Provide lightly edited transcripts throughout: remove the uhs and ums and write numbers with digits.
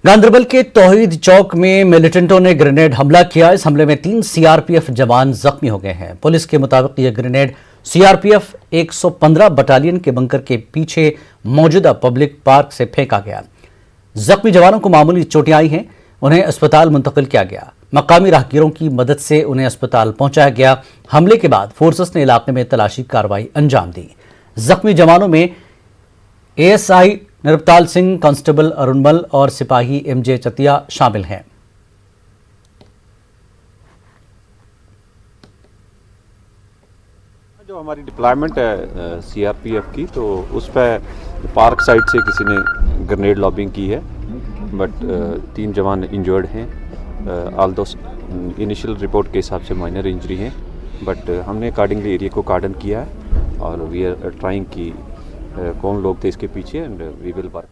गांदरबल के तौहीद चौक में मिलिटेंटों ने ग्रेनेड हमला किया। इस हमले में 3 सीआरपीएफ जवान जख्मी हो गए हैं। पुलिस के मुताबिक यह ग्रेनेड सीआरपीएफ 115 बटालियन के बंकर के पीछे मौजूदा पब्लिक पार्क से फेंका गया। जख्मी जवानों को मामूली चोटें आई हैं, उन्हें अस्पताल मुंतकिल किया गया। मकामी राहगीरों की मदद से उन्हें अस्पताल पहुंचाया गया। हमले के बाद फोर्सेस ने इलाके में तलाशी कार्रवाई अंजाम दी। जख्मी जवानों में एएसआई नरपताल सिंह, कांस्टेबल अरुणमल और सिपाही एमजे चतिया शामिल हैं। जो हमारी डिप्लॉयमेंट है सीआरपीएफ की, तो उस पर पार्क साइड से किसी ने ग्रेनेड लॉबिंग की है, बट 3 जवान इंजर्ड हैं। ऑल दो इनिशियल रिपोर्ट के हिसाब से माइनर इंजरी हैं, बट हमने अकॉर्डिंगली एरिया को कार्डन किया है और वी आर ट्राइंग की कौन लोग थे इसके पीछे एंड वी विल वर्क।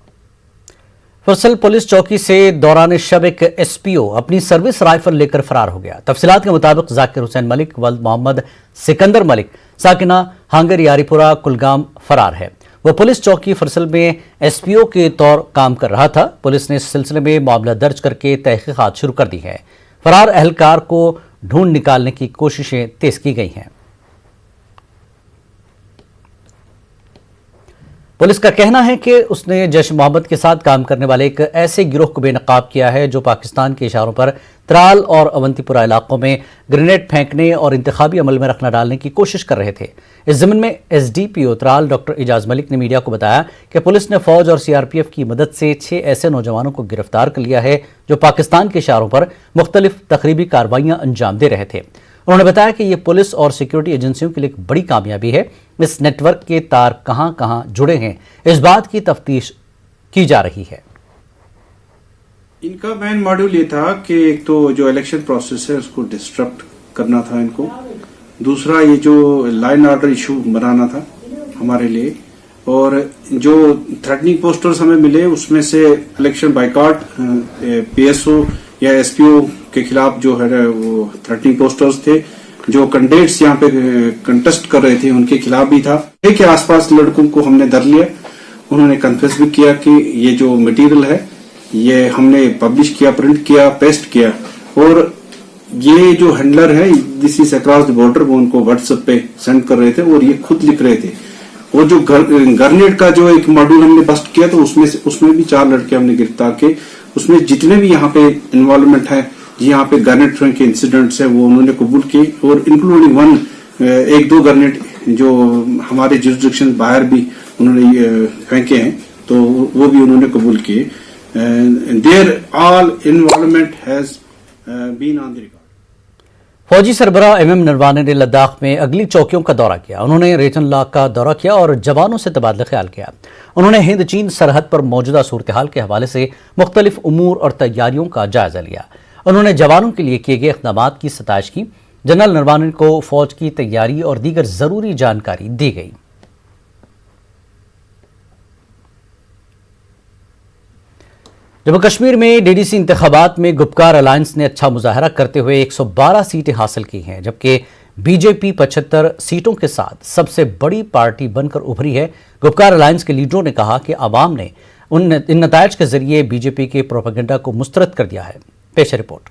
फरसल पुलिस चौकी से दौरान शब एक एसपीओ अपनी सर्विस राइफल लेकर फरार हो गया। तफसीलात के मुताबिक जाकिर हुसैन मलिक वल्द मोहम्मद सिकंदर मलिक साकिना हांगर यारीपुरा कुलगाम फरार है। वो पुलिस चौकी फरसल में एसपीओ के तौर काम कर रहा था। पुलिस ने इस सिलसिले में मामला दर्ज करके तहकीकात शुरू कर दी है। फरार अहलकार को ढूंढ निकालने की कोशिशें तेज की गई हैं। पुलिस का कहना है कि उसने जैश मोहम्मद के साथ काम करने वाले एक ऐसे गिरोह को बेनकाब किया है जो पाकिस्तान के इशारों पर त्राल और अवंतीपुरा इलाकों में ग्रेनेड फेंकने और इंतखाबी अमल में रखना डालने की कोशिश कर रहे थे। इस ज़मीन में एसडीपीओ त्राल डॉक्टर इजाज मलिक ने मीडिया को बताया कि पुलिस ने फौज और सीआरपीएफ की मदद से 6 ऐसे नौजवानों को गिरफ्तार कर लिया है जो पाकिस्तान के इशारों पर मुख्तलिफ तकरीबी कार्रवाइयां अंजाम दे रहे थे। उन्होंने बताया कि यह पुलिस और सिक्योरिटी एजेंसियों के लिए एक बड़ी कामयाबी है। इस नेटवर्क के तार कहां कहां जुड़े हैं, इस बात की तफ्तीश की जा रही है। इनका मेन मॉड्यूल ये था कि एक तो जो इलेक्शन प्रोसेस है उसको डिस्टर्ब करना था इनको, दूसरा ये जो लाइन ऑर्डर इशू बनाना था हमारे लिए, और जो थ्रेटनिंग पोस्टर्स हमें मिले उसमें से इलेक्शन बाइकआउट पीएसओ या एसपीओ के खिलाफ जो है वो थ्रेटनिंग पोस्टर्स थे। जो कैंडिडेट्स यहाँ पे कंटेस्ट कर रहे थे उनके खिलाफ भी था। के आसपास लड़कों को हमने धर लिया। उन्होंने कन्फेस भी किया कि ये जो मटेरियल है ये हमने पब्लिश किया, प्रिंट किया, पेस्ट किया, और ये जो हैंडलर है this is across the border, वो उनको व्हाट्सएप पे सेंड कर रहे थे और ये खुद लिख रहे थे। और जो ग्रेनेड का जो एक मॉड्यूल हमने बस्ट किया तो उसमें भी 4 लड़के हमने गिरफ्तार किए। उसमें जितने भी यहाँ पे इन्वॉल्वमेंट है, यहाँ पे ग्रेनेड के इंसिडेंट्स है, वो उन्होंने कबूल किए, और इंक्लूडिंग 1-2 ग्रेनेड जो हमारे जुरिसडिक्शन बाहर भी उन्होंने फेंके हैं तो वो भी उन्होंने कबूल किए। There all involvement has been on the record. फौजी सरबराह एमएम नरवाने ने लद्दाख में अगली चौकियों का दौरा किया। उन्होंने रेतन ला का दौरा किया और जवानों से तबादला ख्याल किया। उन्होंने हिंद चीन सरहद पर मौजूदा सूरत हाल के हवाले से मुख्तलिफ उमूर और तैयारियों का जायजा लिया। उन्होंने जवानों के लिए किए गए इक़दामात की सताइश की। जनरल नरवाने को फौज की तैयारी और दीगर जरूरी जानकारी दी गई। जम्मू कश्मीर में डीडीसी इंतखाबात में गुपकार अलायंस ने अच्छा मुजाहरा करते हुए 112 सीटें हासिल की हैं, जबकि बीजेपी 75 सीटों के साथ सबसे बड़ी पार्टी बनकर उभरी है। गुपकार अलायंस के लीडरों ने कहा कि आवाम ने इन नतायज के जरिए बीजेपी के प्रोपेगेंडा को मुस्तरद कर दिया है। पेश रिपोर्ट।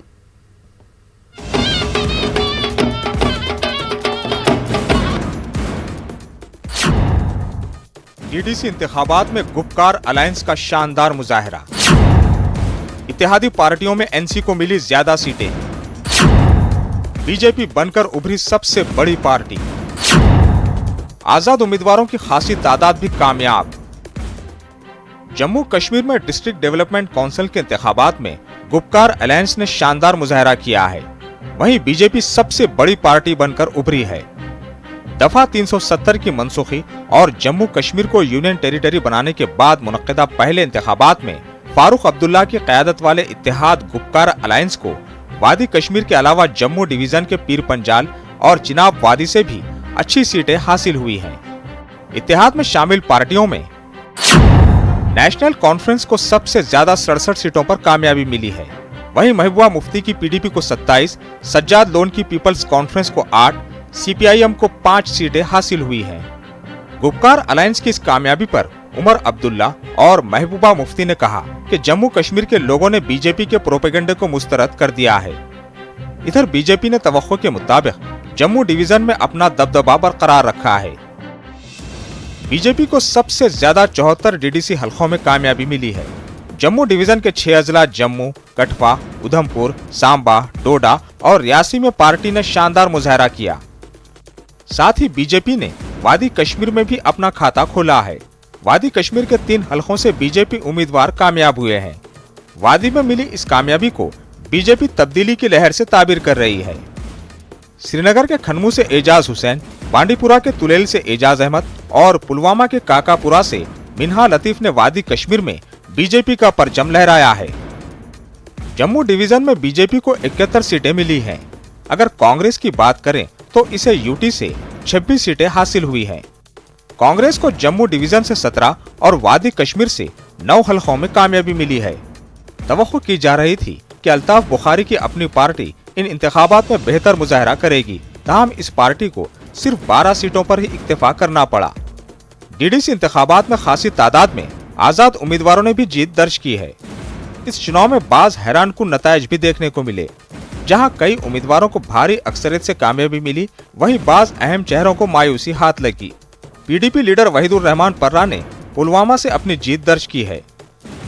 डीडीसी इंतखाबात में गुपकार अलायंस का शानदार मुजाहरा। इत्तेहादी पार्टियों में एनसी को मिली ज्यादा सीटें। बीजेपी बनकर उभरी सबसे बड़ी पार्टी। आजाद उम्मीदवारों की खासी तादाद भी कामयाब। जम्मू कश्मीर में डिस्ट्रिक्ट डेवलपमेंट काउंसिल के इंतखाबात में गुपकार अलायंस ने शानदार मुजाहरा किया है। वहीं बीजेपी सबसे बड़ी पार्टी बनकर उभरी है। दफा 370 की मनसूखी और जम्मू कश्मीर को यूनियन टेरिटरी बनाने के बाद मुनक्किदा पहले इंतखाबात में फारूक अब्दुल्ला की क़यादत वाले इत्तेहाद गुपकार अलायंस को वादी कश्मीर के अलावा जम्मू डिवीजन के पीर पंजाल और चिनाब वादी से भी अच्छी सीटें हासिल हुई हैं। इत्तेहाद में शामिल पार्टियों में नेशनल कॉन्फ्रेंस को सबसे ज्यादा 67 सीटों पर कामयाबी मिली है। वहीं महबूबा मुफ्ती की पीडीपी को 27, सज्जाद लोन की पीपल्स कॉन्फ्रेंस को 8, सीपीआईएम को 5 सीटें हासिल हुई हैं। गुपकार अलायंस की इस कामयाबी पर उमर अब्दुल्ला और महबूबा मुफ्ती ने कहा कि जम्मू कश्मीर के लोगों ने बीजेपी के प्रोपेगेंडे को मुस्तरद कर दिया है। इधर बीजेपी ने तवक्को के मुताबिक जम्मू डिवीजन में अपना दबदबा बरकरार रखा है। बीजेपी को सबसे ज्यादा 74 डीडीसी हलकों में कामयाबी मिली है। जम्मू डिवीजन के 6 अजला जम्मू, कठुआ, उधमपुर, सांबा, डोडा और रियासी में पार्टी ने शानदार मुजाहरा किया। साथ ही बीजेपी ने वादी कश्मीर में भी अपना खाता खोला है। वादी कश्मीर के 3 हलकों से बीजेपी उम्मीदवार कामयाब हुए हैं। वादी में मिली इस कामयाबी को बीजेपी तब्दीली की लहर से ताबीर कर रही है। श्रीनगर के खनमू से एजाज हुसैन, बांडीपुरा के तुलेल से एजाज अहमद और पुलवामा के काकापुरा से मिन्हा लतीफ ने वादी कश्मीर में बीजेपी का परचम लहराया है। जम्मू डिवीजन में बीजेपी को 71 सीटें मिली हैं। अगर कांग्रेस की बात करें तो इसे यूटी से 26 सीटें हासिल हुई हैं। कांग्रेस को जम्मू डिवीजन से 17 और वादी कश्मीर से 9 हलकों में कामयाबी मिली है। तवक्को की जा रही थी कि अल्ताफ बुखारी की अपनी पार्टी इन इंतखाबात में बेहतर मुजाहरा करेगी, ताहम इस पार्टी को सिर्फ 12 सीटों पर ही इक्तफा करना पड़ा। डीडीसी इंतखाबात में खासी तादाद में आजाद उम्मीदवारों ने भी जीत दर्ज की है। इस चुनाव में बाज हैरानकुन नताइज भी देखने को मिले। जहां कई उम्मीदवारों को भारी अक्सरियत से कामयाबी मिली, वहीं बाज अहम चेहरों को मायूसी हाथ लगी। पीडीपी लीडर वहीदुर रहमान पर्रा ने पुलवामा से अपनी जीत दर्ज की है।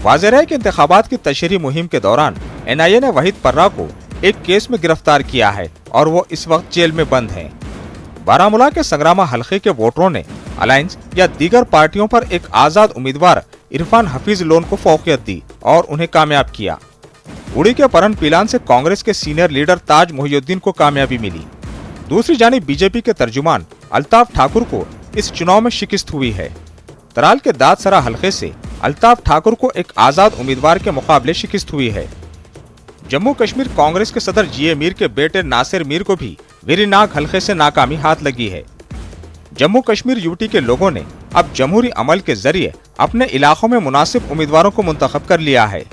वाज़ेह है कि इंतखाबात की तशहरी मुहिम के दौरान एनआईए ने वहीद पर्रा को एक केस में गिरफ्तार किया है और वो इस वक्त जेल में बंद हैं। बारामूला के संग्रामा हलके के वोटरों ने अलायंस या दीगर पार्टियों पर एक आजाद उम्मीदवार इरफान हफीज लोन को फौकियत दी और उन्हें कामयाब किया। उड़ी के परन पीलान से कांग्रेस के सीनियर लीडर ताज मोहिउद्दीन को कामयाबी मिली। दूसरी जानिब बीजेपी के तर्जुमान अल्ताफ ठाकुर को इस चुनाव में शिकस्त हुई है। तराल के दादसरा हलके से अल्ताफ ठाकुर को एक आजाद उम्मीदवार के मुकाबले शिकस्त हुई है। जम्मू कश्मीर कांग्रेस के सदर जीए मीर के बेटे नासिर मीर को भी वेरीनाग हलके से नाकामी हाथ लगी है। जम्मू कश्मीर यूटी के लोगों ने अब जमहूरी अमल के जरिए अपने इलाकों में मुनासिब उम्मीदवारों को मुंतखब कर लिया है।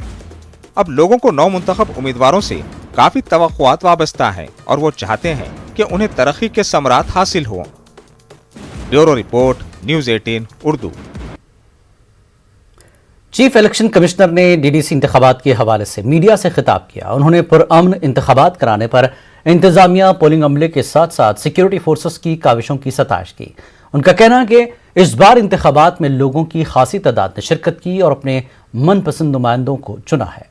अब लोगों को नौ मुंतखब उम्मीदवारों से काफी तवक्कुआत वाबस्ता हैं और वो चाहते हैं कि उन्हें तरक्की के समरात हासिल हों। Bureau report, news 18 Urdu. Chief election commissioner ने डीडीसी इंतखाबात के हवाले से मीडिया से खिताब किया। उन्होंने पुरअमन इंतखाबात कराने पर इंतजामिया, पोलिंग अमले के साथ साथ सिक्योरिटी फोर्सेस की काविशों की सताइश की। उनका कहना है कि इस बार इंतखाबात में लोगों की खासी तादाद ने शिरकत की और अपने मनपसंद नुमाइंदों को चुना है।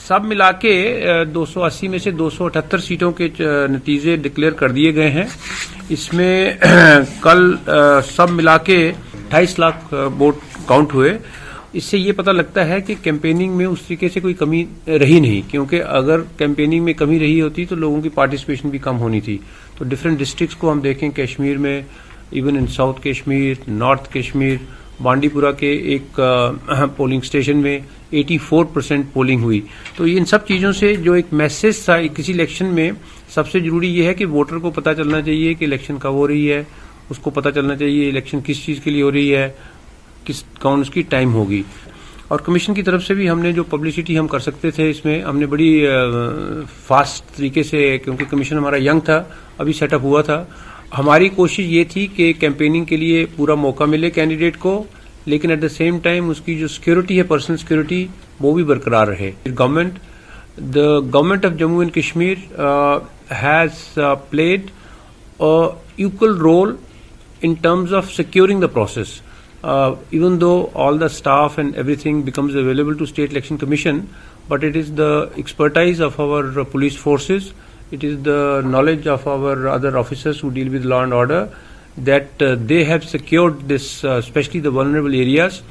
सब मिला के 280 में से 278 सीटों के नतीजे डिक्लेयर कर दिए गए हैं। इसमें कल सब मिला के 28 लाख वोट काउंट हुए। इससे ये पता लगता है कि कैंपेनिंग में उस तरीके से कोई कमी रही नहीं, क्योंकि अगर कैंपेनिंग में कमी रही होती तो लोगों की पार्टिसिपेशन भी कम होनी थी। तो डिफरेंट डिस्ट्रिक्ट्स को हम देखें, कश्मीर में, even in south Kashmir, north Kashmir, Bandipora के एक पोलिंग स्टेशन में 84% पोलिंग हुई। तो इन सब चीज़ों से जो एक मैसेज था किसी इलेक्शन में, सबसे जरूरी ये है कि वोटर को पता चलना चाहिए कि इलेक्शन कब हो रही है, उसको पता चलना चाहिए इलेक्शन किस चीज़ के लिए हो रही है, कौन उसकी टाइम होगी। और कमीशन की तरफ से भी हमने जो पब्लिसिटी हम कर सकते थे, इसमें हमने बड़ी फास्ट तरीके से, क्योंकि कमीशन हमारा यंग था, अभी सेटअप हुआ था, हमारी कोशिश ये थी कि कैंपेनिंग के लिए पूरा मौका मिले कैंडिडेट को, लेकिन एट द सेम टाइम उसकी जो सिक्योरिटी है, पर्सनल सिक्योरिटी, वो भी बरकरार रहे। The government of Jammu and Kashmir has played equal role in terms of securing the process. Even though all the staff and everything becomes available to State Election Commission, but it is the expertise of our police forces, it is the knowledge of our other officers who deal with law and order, that they have secured this, especially the vulnerable areas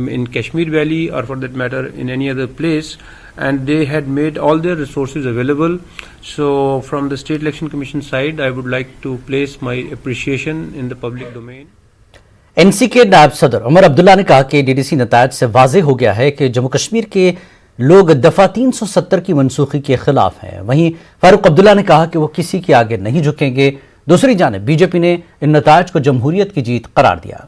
in Kashmir Valley, or for that matter in any other place, and they had made all their resources available. So from the State Election Commission side, I would like to place my appreciation in the public domain. NC के नायब सदर उमर अब्दुल्ला ने कहा कि DDC नतायज से वाज़ेह हो गया है कि जम्मू कश्मीर के लोग दफा 370 की मनसूखी के खिलाफ हैं। वहीं फारूक अब्दुल्ला ने कहा कि वो किसी के आगे नहीं झुकेंगे। दूसरी जानिब बीजेपी ने इन नतायज को जमहूरियत की जीत करार दिया।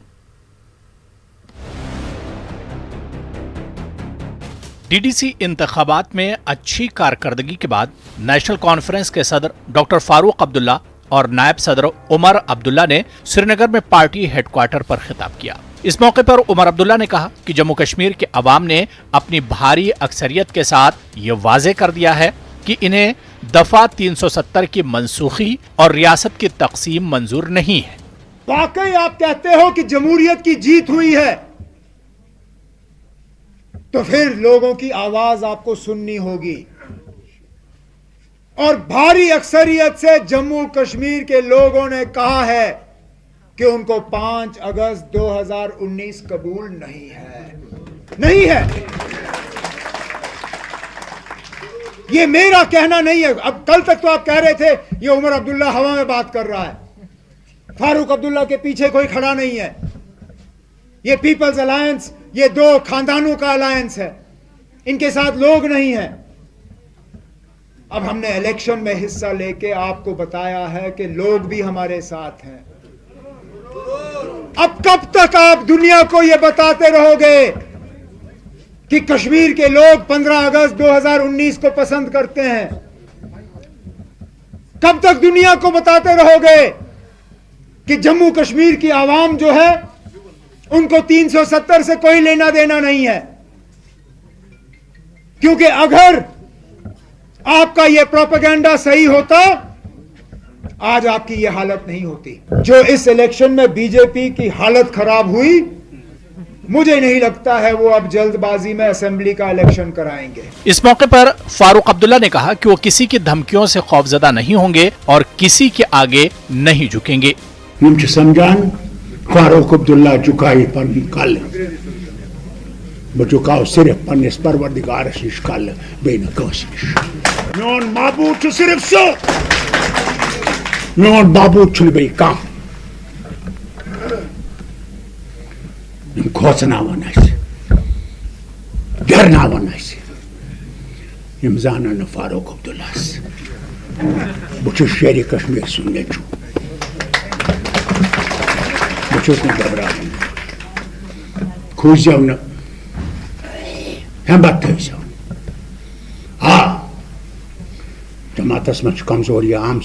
डीडीसी इंतखाबात में अच्छी कारकर्दगी के बाद नेशनल कॉन्फ्रेंस के सदर डॉक्टर फारूक अब्दुल्ला और नायब सदर उमर अब्दुल्ला ने श्रीनगर में पार्टी हेडक्वार्टर पर खिताब किया। इस मौके पर उमर अब्दुल्ला ने कहा कि जम्मू कश्मीर के अवाम ने अपनी भारी अक्सरियत के साथ ये वाजे कर दिया है कि इन्हें दफा 370 की मनसूखी और रियासत की तकसीम मंजूर नहीं है। वाकई आप कहते हो कि जमहूरियत की जीत हुई है, तो फिर लोगों की आवाज आपको सुननी होगी और भारी अक्सरियत से जम्मू कश्मीर के लोगों ने कहा है कि उनको 5 अगस्त 2019 कबूल नहीं है। ये मेरा कहना नहीं है। अब कल तक तो आप कह रहे थे ये उमर अब्दुल्ला हवा में बात कर रहा है, फारूक अब्दुल्ला के पीछे कोई खड़ा नहीं है, ये पीपल्स अलायंस, ये 2 खानदानों का अलायंस है, इनके साथ लोग नहीं हैं। अब हमने इलेक्शन में हिस्सा लेके आपको बताया है कि लोग भी हमारे साथ हैं। अब कब तक आप दुनिया को यह बताते रहोगे कि कश्मीर के लोग 15 अगस्त 2019 को पसंद करते हैं? कब तक दुनिया को बताते रहोगे कि जम्मू कश्मीर की आवाम जो है उनको 370 से कोई लेना देना नहीं है? क्योंकि अगर आपका यह प्रोपेगेंडा सही होता, आज आपकी यह हालत नहीं होती। जो इस इलेक्शन में बीजेपी की हालत खराब हुई, मुझे नहीं लगता है वो अब जल्दबाजी में असेंबली का इलेक्शन कराएंगे। इस मौके पर फारूक अब्दुल्ला ने कहा कि वो किसी की धमकियों से खौफजदा नहीं होंगे और किसी के आगे नहीं झुकेंगे। हम समझान फारूक अब्दुल्ला झुकाई पर कल बह झुकाव सिर्फ पन्निस परवरदिगारस निश कल बेन कंस निश। मेन महबूब सिर्फ सो, मेन महबूब बे कह खोचनावन डरनावन यम जान फारूक अब्दुल्ला बह शेर कश्मीर सुन नेचू, बस घबरान खूजो न हिम्मत थो। हाँ, जमातस मज कमजोरी आम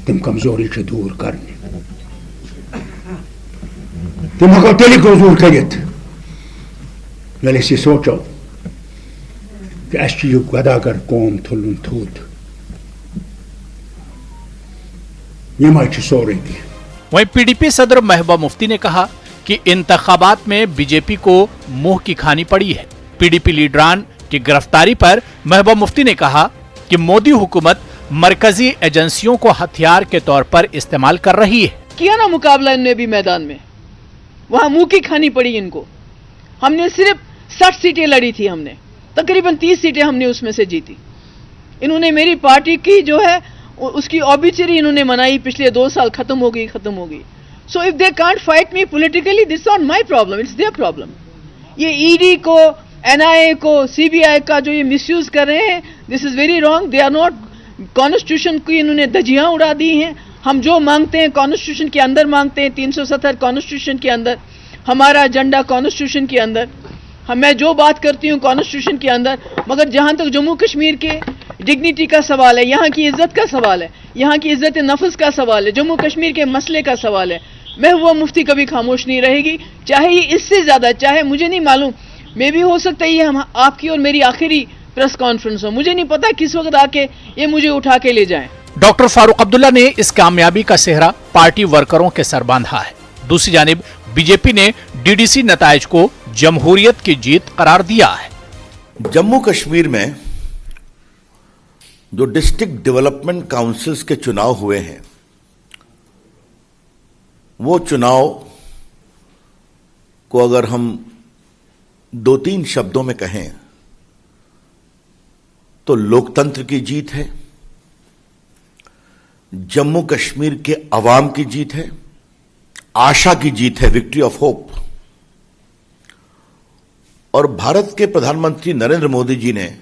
तम कमजोरी दूर करने, तम हको तेल दूर कर सोचो कि अस गदागर कौम थुलन थूत यम सोरे। वहीं पीडीपी सदर महबूबा मुफ्ती ने कहा कि इंतखाबात में बीजेपी को मुंह की खानी पड़ी है। पीडीपी लीडरान की गिरफ्तारी पर महबूबा मुफ्ती ने कहा कि मोदी हुकूमत मरकजी एजेंसियों को हथियार के तौर पर इस्तेमाल कर रही है। किया ना मुकाबला इनने भी मैदान में, वहां मुंह की खानी पड़ी इनको। हमने सिर्फ 60 सीटें लड़ी थी, हमने तकरीबन 30 सीटें हमने उसमें से जीती। इन्होंने मेरी पार्टी की जो है उसकी ऑबिचरी इन्होंने मनाई, पिछले 2 साल खत्म हो गई। So if they can't fight me politically, this not my problem, it's their problem. ये ईडी को, एनआईए को, सीबीआई का जो ये मिसयूज कर रहे हैं, this is very wrong. They are not, constitution की इन्होंने धज्जियां उड़ा दी हैं। हम जो मांगते हैं कॉन्स्टिट्यूशन के अंदर मांगते हैं, 370 कॉन्स्टिट्यूशन के अंदर, हमारा एजेंडा कॉन्स्टिट्यूशन के अंदर, मैं जो बात करती हूँ कॉन्स्टिट्यूशन के अंदर। मगर जहां तक जम्मू कश्मीर के डिग्निटी का सवाल है, यहाँ की इज्जत का सवाल है, यहाँ की इज्जत नफ्स का सवाल है, जम्मू कश्मीर के मसले का सवाल है, महबूबा मुफ्ती कभी खामोश नहीं रहेगी। चाहे ये इससे ज्यादा, चाहे मुझे नहीं मालूम, मे भी हो सकता है ये हम आपकी और मेरी आखिरी प्रेस कॉन्फ्रेंस हो, मुझे नहीं पता किस वक्त आके ये मुझे उठा के ले जाएं। डॉक्टर फारूक अब्दुल्ला ने इस कामयाबी का सेहरा पार्टी वर्करों के सर बांधा है। दूसरी जानिब बीजेपी ने डीडीसी नताइज को जमहूरियत की जीत करार दिया है। जम्मू कश्मीर में जो डिस्ट्रिक्ट डेवलपमेंट काउंसिल्स के चुनाव हुए हैं, वो चुनाव को अगर हम 2-3 शब्दों में कहें तो लोकतंत्र की जीत है, जम्मू कश्मीर के अवाम की जीत है, आशा की जीत है, विक्ट्री ऑफ होप। और भारत के प्रधानमंत्री नरेंद्र मोदी जी ने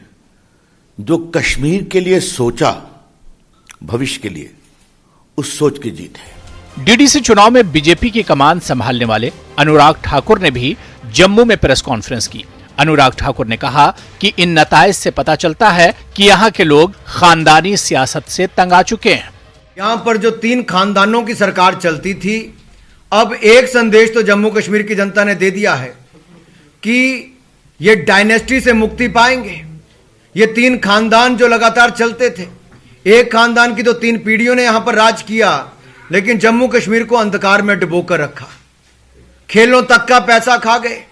जो कश्मीर के लिए सोचा, भविष्य के लिए, उस सोच की जीत है। डीडीसी चुनाव में बीजेपी की कमान संभालने वाले अनुराग ठाकुर ने भी जम्मू में प्रेस कॉन्फ्रेंस की। अनुराग ठाकुर ने कहा कि इन नताइज से पता चलता है कि यहाँ के लोग खानदानी सियासत से तंग आ चुके हैं। यहाँ पर जो 3 खानदानों की सरकार चलती थी, अब एक संदेश तो जम्मू कश्मीर की जनता ने दे दिया है कि ये डायनेस्टी से मुक्ति पाएंगे। ये 3 खानदान जो लगातार चलते थे, एक खानदान की तो 3 पीढ़ियों ने यहां पर राज किया, लेकिन जम्मू कश्मीर को अंधकार में डुबोकर रखा, खेलों तक का पैसा खा गए।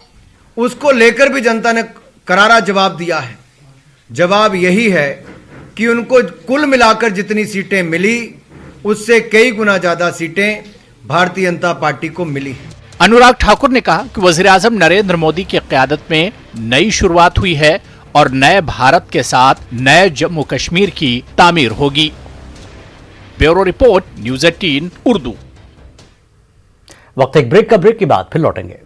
उसको लेकर भी जनता ने करारा जवाब दिया है। जवाब यही है कि उनको कुल मिलाकर जितनी सीटें मिली, उससे कई गुना ज्यादा सीटें भारतीय जनता पार्टी को मिली। अनुराग ठाकुर ने कहा कि वजीर-आजम नरेंद्र मोदी की क़यादत में नई शुरुआत हुई है और नए भारत के साथ नए जम्मू कश्मीर की तामीर होगी। Bureau report, news 18 Urdu. वक्त एक ब्रेक के बाद फिर लौटेंगे।